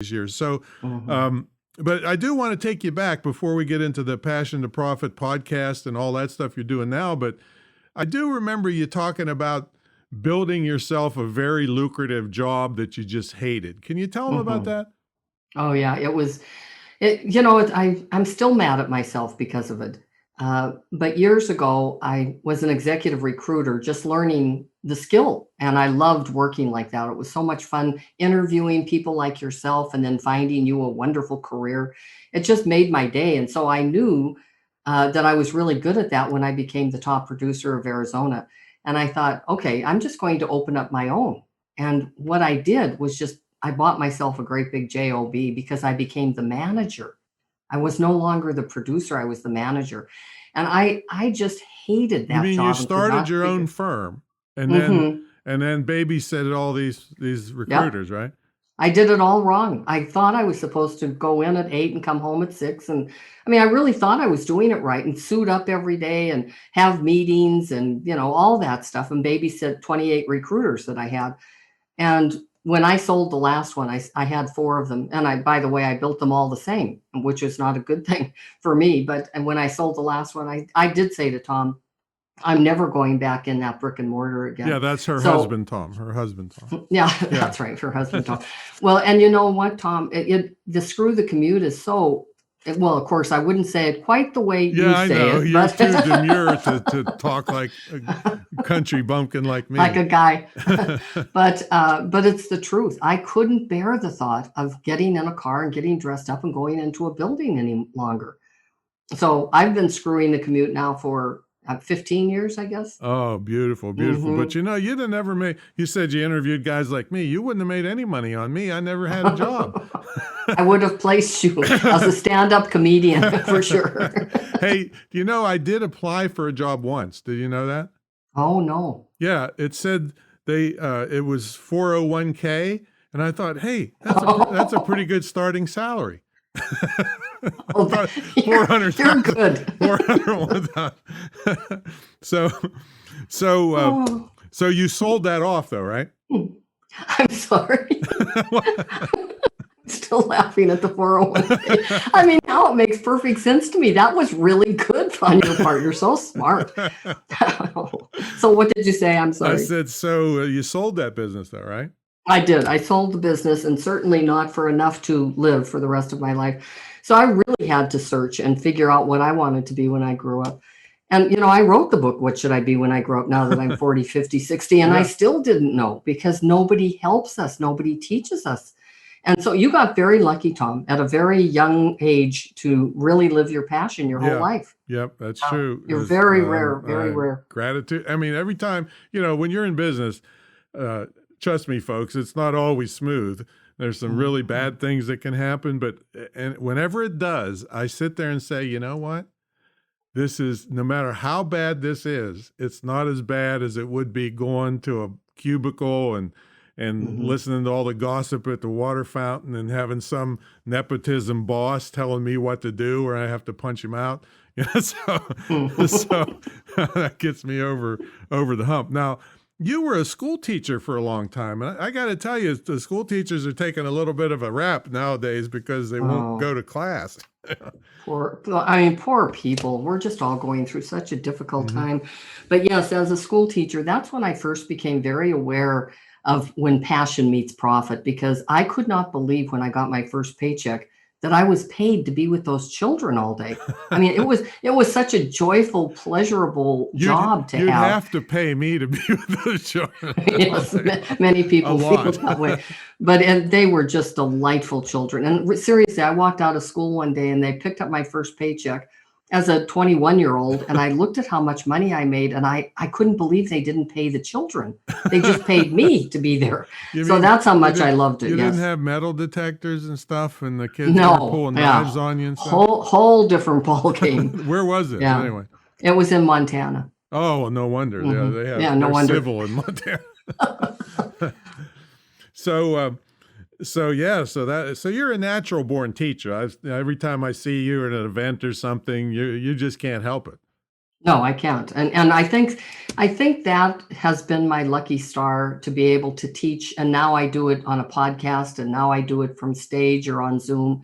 these years. So, Mhm. but I do want to take you back before we get into the Passion to Profit podcast and all that stuff you're doing now. But I do remember you talking about building yourself a very lucrative job that you just hated. Can you tell them about Mhm. that? Oh yeah, I'm still mad at myself because of it. But years ago, I was an executive recruiter, just learning the skill, and I loved working like that. It was so much fun interviewing people like yourself, and then finding you a wonderful career. It just made my day, and so I knew that I was really good at that when I became the top producer of Arizona. And I thought, okay, I'm just going to open up my own. And what I did was just I bought myself a great big job because I became the manager. I was no longer the producer, I was the manager. And I just hated You that mean you job and could started not your own figure. firm and then Mhm. babysitted all these Yep. recruiters, right? I did it all wrong. I thought I was supposed to go in at 8 and come home at 6, and I mean, I really thought I was doing it right and suit up every day and have meetings and, all that stuff and babysit 28 recruiters that I had. And when I sold the last one, I had 4 of them. And by the way, I built them all the same, which is not a good thing for me. And when I sold the last one, I did say to Tom, I'm never going back in that brick and mortar Yeah, again. that's her So husband, Tom. Her husband, Tom. yeah, Yeah. that's right. Her husband, Tom. Well, and you know what, Tom, the screw the commute is well, of course, I wouldn't say it quite the way you Yeah, I say know. it, You're but too demure to talk like a country bumpkin like like me. a guy. But it's the truth. I couldn't bear the thought of getting in a car and getting dressed up and going into a building any longer. So I've been screwing the commute now for 15 years, I guess. Oh, beautiful, beautiful. But Hmm. you'd have never made, you said you interviewed guys like me. You wouldn't have made any money on me. I never had a job. I would have placed you as a stand-up comedian for sure. Hey, I did apply for a job once. Did you know that? Oh no. Yeah, it said it was 401k, and I thought, hey, that's a pretty good starting salary. I Oh, thought you're 400,000, good. 401,000. So, so, uh, Oh, so you sold that off, though, right? I'm sorry. Still laughing at the 401k. I mean, now it makes perfect sense to me. That was really good on your part. You're so smart. So what did you say? I'm I sorry. said, so you sold that business, though, right? I did. I sold the business and certainly not for enough to live for the rest of my life. So I really had to search and figure out what I wanted to be when I grew up. And, I wrote the book, What Should I Be When I Grow Up, now that I'm 40, 50, 60, and I Yeah. still didn't know because nobody helps us, nobody teaches us. And so you got very lucky, Tom, at a very young age to really live your passion your whole Yeah. life. Yep, that's true. You're very rare, very I rare. gratitude. I mean, every time, when you're in business, uh, trust me, folks, it's not always smooth. There's some really Mhm. bad things that can happen, but and whenever it does, I sit there and say, you know what? This is, no matter how bad this is, it's not as bad as it would be going to a cubicle and Mhm. listening to all the gossip at the water fountain and having some nepotism boss telling me what to do or I have to punch him out. So that gets me over the hump. Now, you were a school teacher for a long time, and I got to tell you, the school teachers are taking a little bit of a rap nowadays because they won't Oh. go to class. Poor people. We're just all going through such a difficult Hmm. time. But yes, as a school teacher, that's when I first became very aware of when passion meets profit, because I could not believe when I got my first paycheck that I was paid to be with those children all day. I mean, it was such a joyful, pleasurable job to You'd have. have to pay me to be with those children. Yes, many A people feel lot. that way, and they were just delightful children. And seriously, I walked out of school one day and they picked up my first paycheck as a 21-year-old, and I looked at how much money I made, and I couldn't believe they didn't pay the children. They just paid me to be there. You So mean that's how much I loved it. you didn't Yes. have metal detectors and stuff, and the kids weren't No. pulling Yeah. knives on you and stuff? Whole different ball game. Where was this Yeah. anyway? It was in Montana. Oh, well, no wonder. Yeah, Yeah. No they're wonder. civil in Montana. So, so you're a natural born teacher. Every time I see you at an event or something, you just can't help it. No, I can't. And I think that has been my lucky star to be able to teach. And now I do it on a podcast, and now I do it from stage or on Zoom.